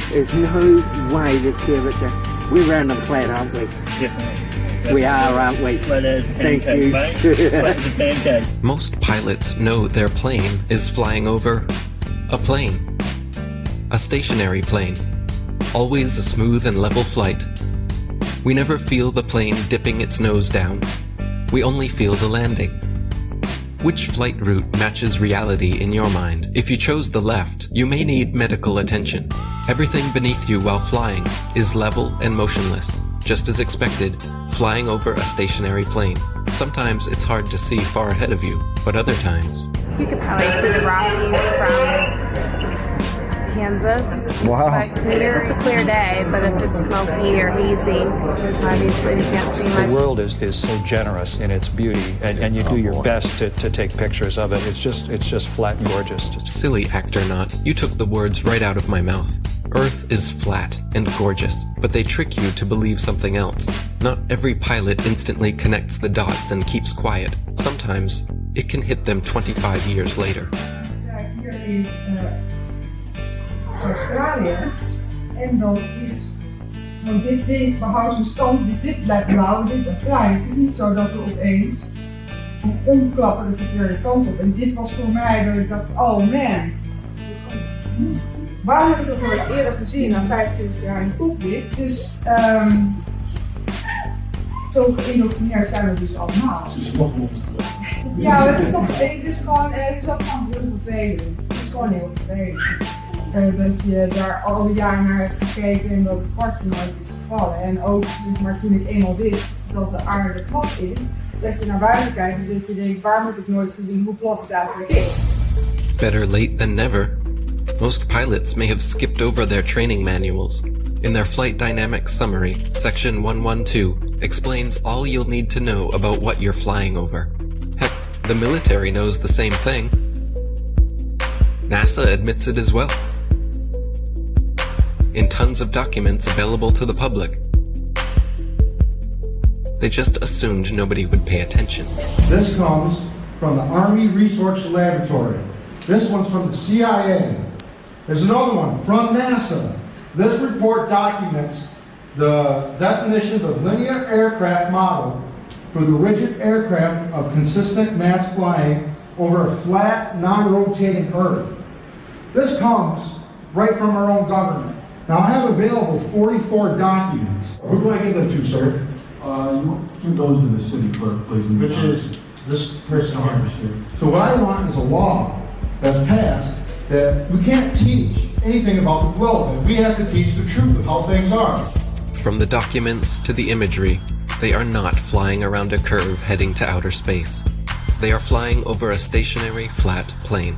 There's no way there's curvature. We're round and flat, aren't we?
Definitely.
We are, aren't we? Thank you.
Most pilots know their plane is flying over a plane. A stationary plane. Always a smooth and level flight. We never feel the plane dipping its nose down. We only feel the landing. Which flight route matches reality in your mind? If you chose the left, you may need medical attention. Everything beneath you while flying is level and motionless, just as expected, flying over a stationary plane. Sometimes it's hard to see far ahead of you, but other times...
You could probably see the Rockies from Kansas.
Wow.
But it's a clear day, but if it's smoky or hazy, obviously we can't see much.
The world is so generous in its beauty, and you do your best to take pictures of it. It's just flat and gorgeous.
Silly actor not, you took the words right out of my mouth. Earth is flat and gorgeous, but they trick you to believe something else. Not every pilot instantly connects the dots and keeps quiet. Sometimes it can hit them 25 years later.
Australië. En dan is want dit ding behoudt zijn stand, dus dit blijft blauw en dit blijft bruin. Het is niet zo dat we opeens omklappen de verkeerde kant op. En dit was voor mij dat ik dacht, oh man. Waarom heb ik dat nooit eerder gezien na 25 jaar in het cockpit? Dus zo geïndoctrineerd zijn we dus allemaal. Ja, het is gewoon heel vervelend. Het is gewoon heel vervelend. Dat je daar al die jaren naar hebt gekeken en dat het kwartje nooit is gevallen. En ook zeg maar, toen ik eenmaal wist dat de aarde plat is, dat je naar buiten kijkt en dat je denkt, waarom heb ik nooit gezien hoe plat het eigenlijk is?
Better late than never. Most pilots may have skipped over their training manuals. In their Flight Dynamics Summary, Section 112 explains all you'll need to know about what you're flying over. Heck, the military knows the same thing. NASA admits it as well. In tons of documents available to the public. They just assumed nobody would pay attention.
This comes from the Army Research Laboratory. This one's from the CIA. There's another one from NASA. This report documents the definitions of linear aircraft model for the rigid aircraft of consistent mass flying over a flat, non-rotating Earth. This comes right from our own government. Now, I have available 44 documents. Who do I give them to, sir?
You give those to the city clerk, please.
Which is this person here. So what I want is a law that's passed that we can't teach anything about the globe. We have to teach the truth of how things are.
From the documents to the imagery, they are not flying around a curve heading to outer space. They are flying over a stationary, flat plane.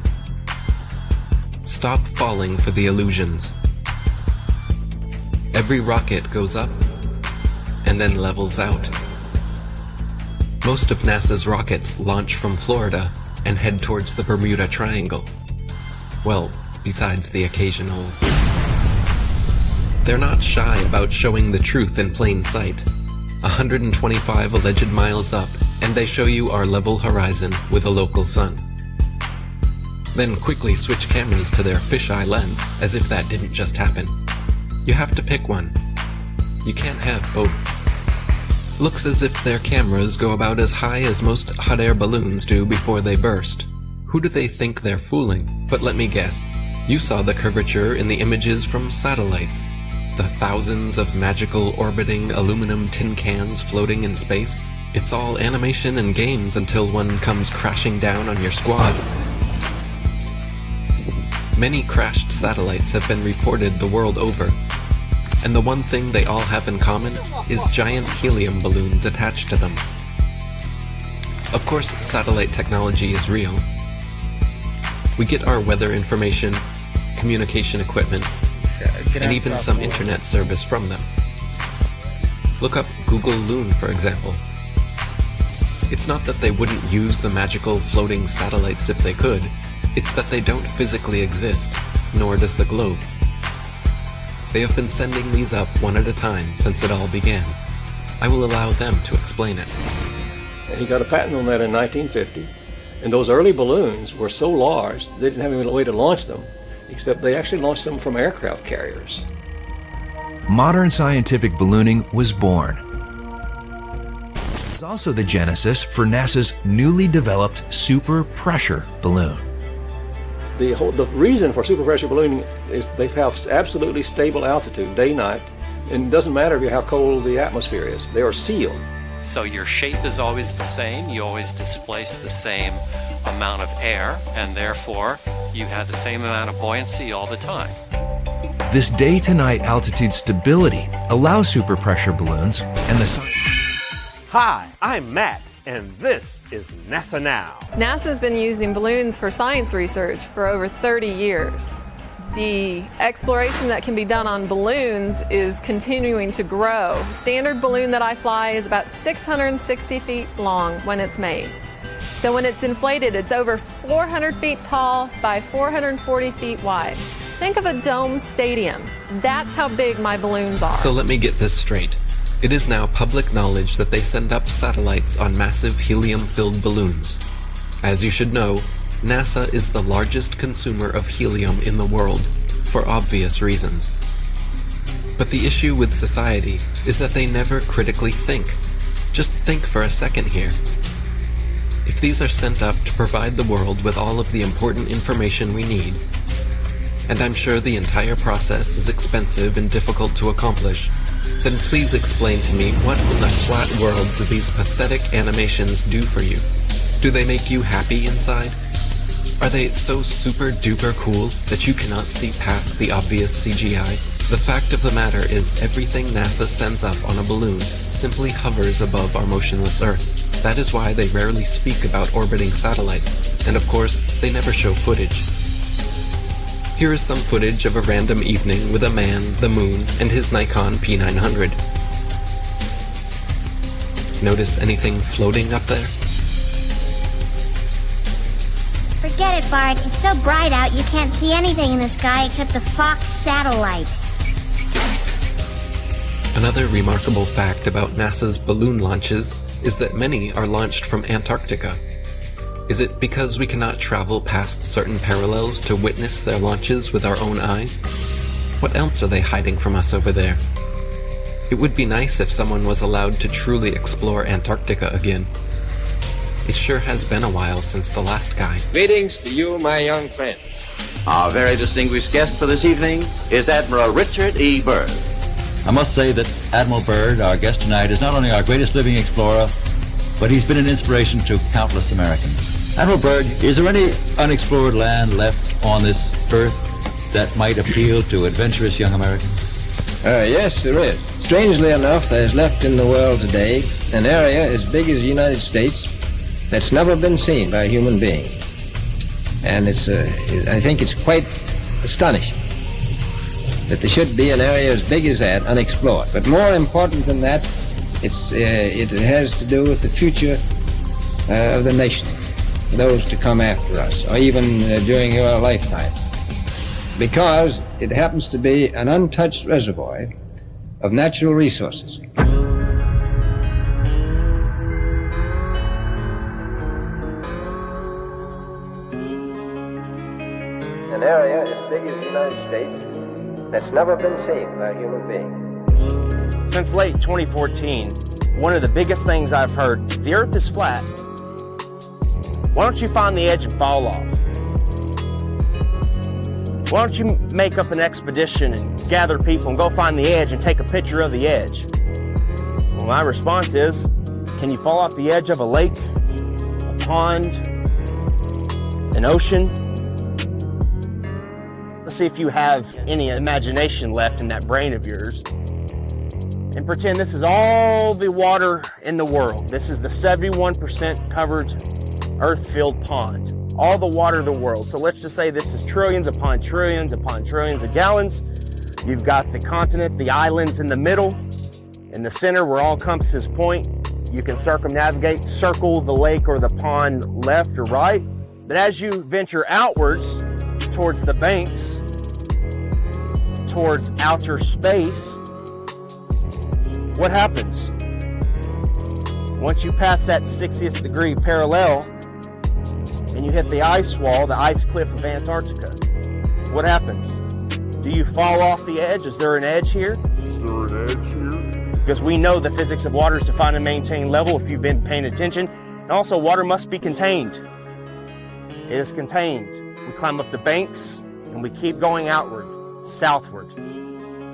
Stop falling for the illusions. Every rocket goes up and then levels out. Most of NASA's rockets launch from Florida and head towards the Bermuda Triangle. Well, besides the occasional. They're not shy about showing the truth in plain sight. 125 alleged miles up, and they show you our level horizon with a local sun. Then quickly switch cameras to their fisheye lens, as if that didn't just happen. You have to pick one. You can't have both. Looks as if their cameras go about as high as most hot air balloons do before they burst. Who do they think they're fooling? But let me guess. You saw the curvature in the images from satellites. The thousands of magical orbiting aluminum tin cans floating in space. It's all animation and games until one comes crashing down on your squad. Many crashed satellites have been reported the world over. And the one thing they all have in common is giant helium balloons attached to them. Of course, satellite technology is real. We get our weather information, communication equipment, and even some internet service from them. Look up Google Loon, for example. It's not that they wouldn't use the magical floating satellites if they could, it's that they don't physically exist, nor does the globe. They have been sending these up one at a time since it all began. I will allow them to explain it.
He got a patent on that in 1950, and those early balloons were so large they didn't have any way to launch them, except they actually launched them from aircraft carriers.
Modern scientific ballooning was born. It was also the genesis for NASA's newly developed super pressure balloon.
The reason for super pressure ballooning is they have absolutely stable altitude day, night, and it doesn't matter how cold the atmosphere is. They are sealed.
So your shape is always the same, you always displace the same amount of air, and therefore you have the same amount of buoyancy all the time.
This day-to-night altitude stability allows super pressure balloons and the
Hi, I'm Matt, and this is NASA Now.
NASA's been using balloons for science research for over 30 years. The exploration that can be done on balloons is continuing to grow. The standard balloon that I fly is about 660 feet long when it's made. So when it's inflated, it's over 400 feet tall by 440 feet wide. Think of a dome stadium. That's how big my balloons are.
So let me get this straight. It is now public knowledge that they send up satellites on massive helium-filled balloons. As you should know, NASA is the largest consumer of helium in the world, for obvious reasons. But the issue with society is that they never critically think. Just think for a second here. If these are sent up to provide the world with all of the important information we need, and I'm sure the entire process is expensive and difficult to accomplish, then please explain to me what in the flat world do these pathetic animations do for you? Do they make you happy inside? Are they so super duper cool that you cannot see past the obvious CGI? The fact of the matter is everything NASA sends up on a balloon simply hovers above our motionless Earth. That is why they rarely speak about orbiting satellites, and of course, they never show footage. Here is some footage of a random evening with a man, the moon, and his Nikon P900. Notice anything floating up there?
Forget it, Bart. It's so bright out you can't see anything in the sky except the Fox satellite.
Another remarkable fact about NASA's balloon launches is that many are launched from Antarctica. Is it because we cannot travel past certain parallels to witness their launches with our own eyes? What else are they hiding from us over there? It would be nice if someone was allowed to truly explore Antarctica again. It sure has been a while since the last guy.
Greetings to you, my young friend.
Our very distinguished guest for this evening is Admiral Richard E. Byrd.
I must say that Admiral Byrd, our guest tonight, is not only our greatest living explorer, but he's been an inspiration to countless Americans. Admiral Byrd, is there any unexplored land left on this earth that might appeal to adventurous young Americans?
Yes, there is. Strangely enough, there's left in the world today an area as big as the United States that's never been seen by a human being. And I think it's quite astonishing that there should be an area as big as that unexplored. But more important than that, it has to do with the future of the nation, those to come after us, or even during your lifetime. Because it happens to be an untouched reservoir of natural resources. An area as big as the United States that's never been seen by a human being.
Since late 2014, one of the biggest things I've heard, the Earth is flat. Why don't you find the edge and fall off? Why don't you make up an expedition and gather people and go find the edge and take a picture of the edge? Well, my response is, can you fall off the edge of a lake, a pond, an ocean? Let's see if you have any imagination left in that brain of yours. And pretend this is all the water in the world. This is the 71% covered earth-filled pond. All the water of the world. So let's just say this is trillions upon trillions upon trillions of gallons. You've got the continents, the islands in the middle, in the center where all compasses point. You can circumnavigate, circle the lake or the pond left or right. But as you venture outwards towards the banks, towards outer space, what happens? Once you pass that 60th degree parallel, and you hit the ice wall, the ice cliff of Antarctica, what happens? Do you fall off the edge? Is there an edge here? Because we know the physics of water is defined and maintained level if you've been paying attention. And also, water must be contained. It is contained. We climb up the banks and we keep going outward, southward.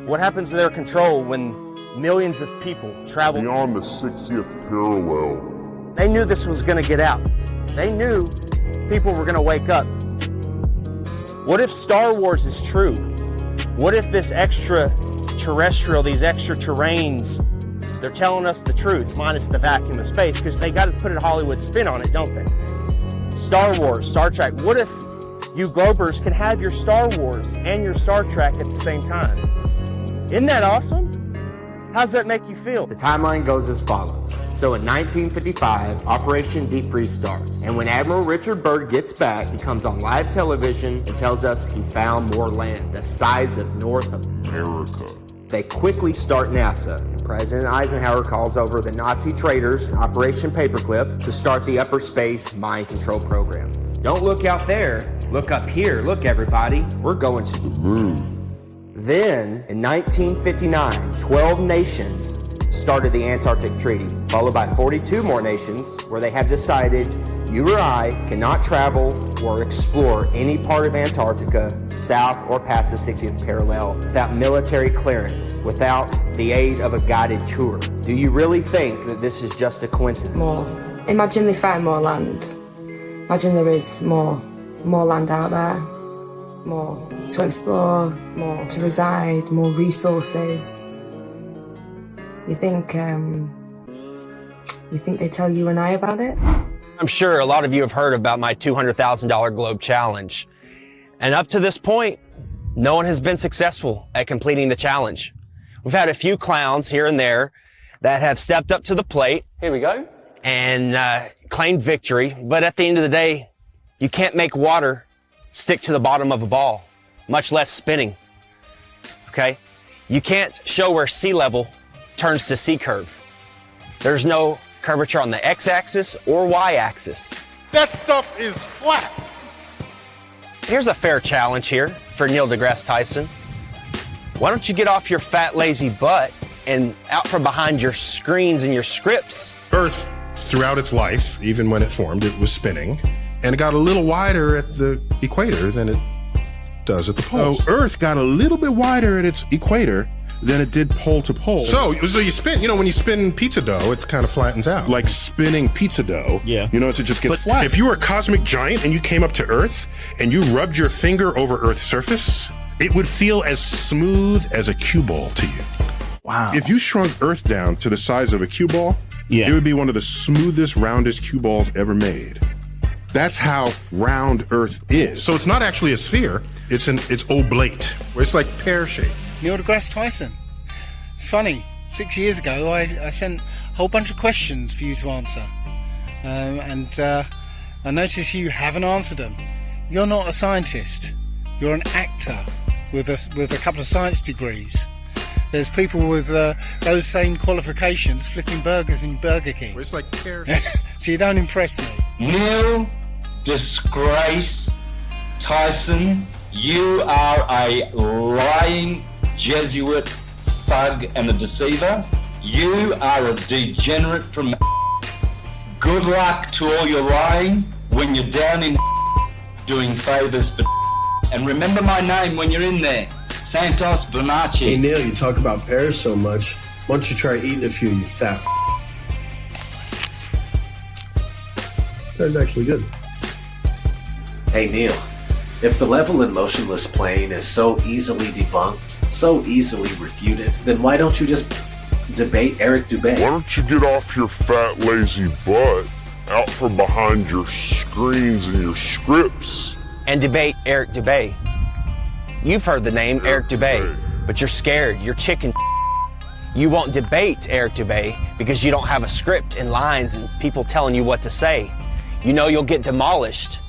What happens to their control when millions of people travel
beyond the 60th parallel?
They knew this was going to get out. They knew people were going to wake up. What if Star Wars is true? What if this extraterrestrial, these extra terrains, they're telling us the truth, minus the vacuum of space, because they got to put a Hollywood spin on it, don't they? Star Wars, Star Trek. What if you Globers can have your Star Wars and your Star Trek at the same time? Isn't that awesome? How does that make you feel? The timeline goes as follows. So in 1955, Operation Deep Freeze starts. And when Admiral Richard Byrd gets back, he comes on live television and tells us he found more land, the size of North America. They quickly start NASA, and President Eisenhower calls over the Nazi traitors, Operation Paperclip, to start the upper space mind control program. Don't look out there, look up here. Look, everybody, we're going to the moon. Then, in 1959, 12 nations started the Antarctic Treaty, followed by 42 more nations where they have decided you or I cannot travel or explore any part of Antarctica south or past the 60th parallel without military clearance, without the aid of a guided tour. Do you really think that this is just a coincidence?
More. Imagine they find more land. Imagine there is more land out there, more to explore, more to reside, more resources. You think they tell you and I about it?
I'm sure a lot of you have heard about my $200,000 Globe Challenge. And up to this point, no one has been successful at completing the challenge. We've had a few clowns here and there that have stepped up to the plate. Here we go. And claimed victory. But at the end of the day, you can't make water stick to the bottom of a ball, much less spinning. Okay? You can't show where sea level turns to C curve. There's no curvature on the x-axis or y-axis.
That stuff is flat.
Here's a fair challenge here for Neil deGrasse Tyson.
Why don't you get off your fat, lazy butt and out from behind your screens and your scripts?
Earth, throughout its life, even when it formed, it was spinning, and it got a little wider at the equator than it does at the poles.
So Earth got a little bit wider at its equator than it did pole to pole.
So you spin, when you spin pizza dough, it kind of flattens out.
Like spinning pizza dough.
Yeah.
It just gets flat.
If you were a cosmic giant and you came up to Earth and you rubbed your finger over Earth's surface, it would feel as smooth as a cue ball to you.
Wow.
If you shrunk Earth down to the size of a cue ball, it would be one of the smoothest, roundest cue balls ever made. That's how round Earth is.
So it's not actually a sphere, it's oblate, where it's like pear-shaped.
Neil deGrasse Tyson. It's funny, 6 years ago I sent a whole bunch of questions for you to answer. And I notice you haven't answered them. You're not a scientist. You're an actor with a couple of science degrees. There's people with those same qualifications flipping burgers in Burger King.
Well, it's like pear.
So you don't impress me.
Neil Disgrace Tyson, you are a lying Jesuit thug and a deceiver. You are a degenerate from. Good luck to all your lying when you're down in doing favors for. And remember my name when you're in there. Santos Bonacci.
Hey Neil, you talk about pears so much. Why don't you try eating a few, you fat That's actually good.
Hey Neil, if the level and motionless plane is so easily debunked, so easily refuted, then why don't you just debate Eric Dubay?
Why don't you get off your fat, lazy butt out from behind your screens and your scripts
and debate Eric Dubay? You've heard the name Eric Dubay, but you're scared. You're chicken. You won't debate Eric Dubay because you don't have a script and lines and people telling you what to say. You know you'll get demolished.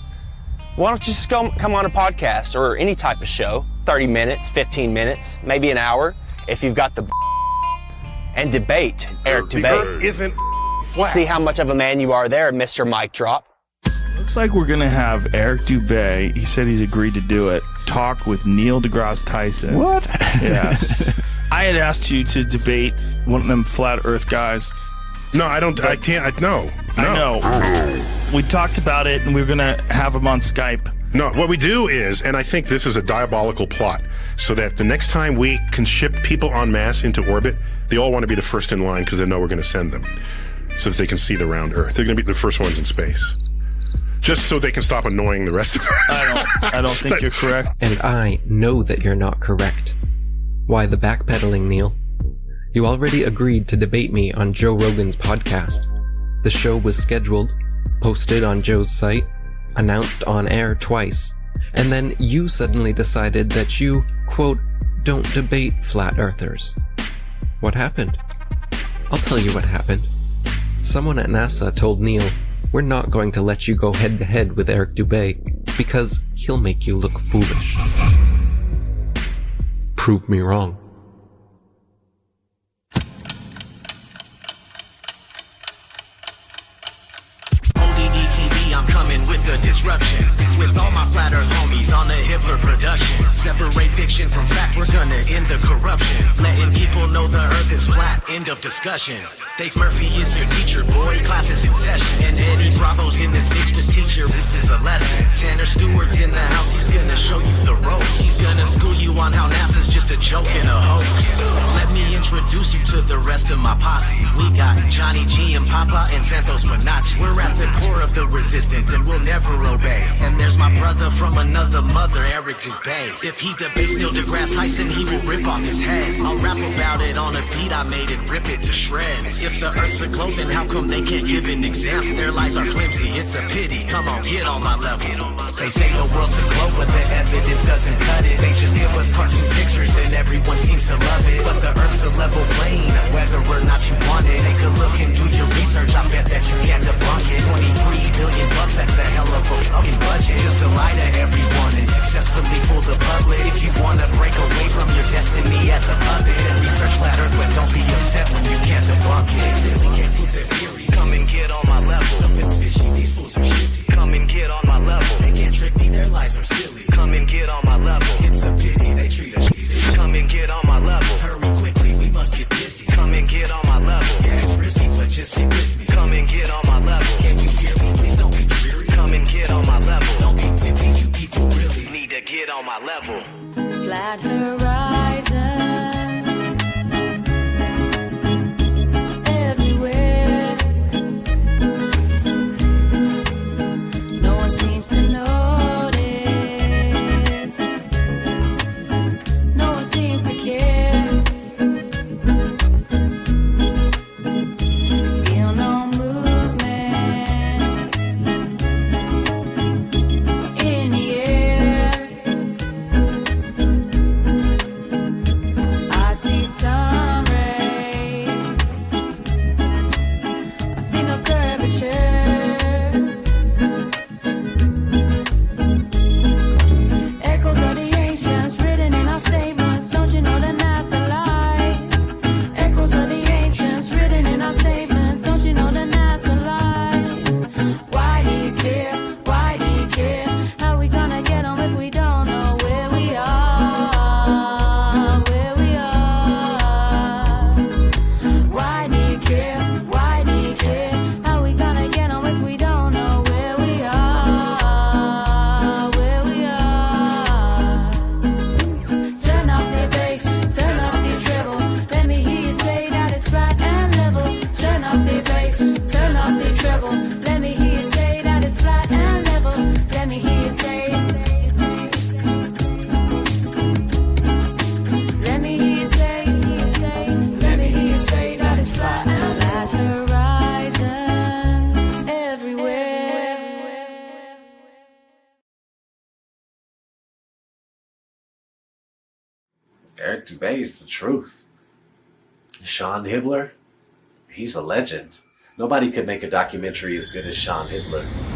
Why don't you just come on a podcast or any type of show, 30 minutes, 15 minutes, maybe an hour, if you've got the and debate Eric Dubay.
The Earth isn't flat.
See how much of a man you are there, Mr. Mic Drop.
Looks like we're going to have Eric Dubay, he said he's agreed to do it, talk with Neil deGrasse Tyson.
What?
Yes. I had asked you to debate one of them flat earth guys.
No, I don't. I can't. No.
I know. We talked about it, and we were going to have him on Skype.
No, what we do is, and I think this is a diabolical plot, so that the next time we can ship people en masse into orbit, they all want to be the first in line because they know we're going to send them, so that they can see the round Earth. They're going to be the first ones in space. Just so they can stop annoying the rest of us.
I don't think you're correct.
And I know that you're not correct. Why the backpedaling, Neil? You already agreed to debate me on Joe Rogan's podcast. The show was scheduled, posted on Joe's site, announced on air twice, and then you suddenly decided that you, quote, don't debate flat earthers. What happened? I'll tell you what happened. Someone at NASA told Neil, we're not going to let you go head to head with Eric Dubay because he'll make you look foolish. Prove me wrong.
I'm coming with a disruption. With all my flat earth homies on the Hitler production. Separate fiction from fact, we're gonna end the corruption. Letting people know the earth is flat, end of discussion. Dave Murphy is your teacher, boy, class is in session. And Eddie Bravo's in this bitch to teach you, this is a lesson. Tanner Stewart's in the house, he's gonna show you the ropes. He's gonna school you on how NASA's just a joke and a hoax. Let me introduce you to the rest of my posse. We got Johnny G and Papa and Santos Bonacci. We're at the core of the resistance and we'll never obey. And there's my brother from another mother, Eric Dubay. If he debates Neil deGrasse Tyson, he will rip off his head. I'll rap about it on a beat I made and rip it to shreds. If the earth's a globe, then how come they can't give an example? Their lies are flimsy, it's a pity. Come on, get on my level. They say the world's a globe, but the evidence doesn't cut it. They just give us cartoon pictures and everyone seems to love it. But the earth's a level plane, whether or not you want it. Take a look and do your research, I bet that you can't debunk it. 23 billion bucks, that's a hell of a fucking budget. Just to lie to everyone and successfully fool the public. If you wanna break away from your destiny as a puppet, then research flat earth, but don't be upset when you can't debunk it. We can't prove their theories. Come and get on my level. Something's fishy, these fools are shifty. Come and get on my level. They can't trick me, their lies are silly. Come and get on my level. It's a pity they treat us shitty. Come and get on my level. stay with me. Come and get on my level. Can you hear me? Please don't be dreary. Come and get on my level. Don't be with me, you people really need to get on my level.
Flat horizon.
Eric Dubay is the truth. Sean Hibbler, he's a legend. Nobody could make a documentary as good as Sean Hibbler.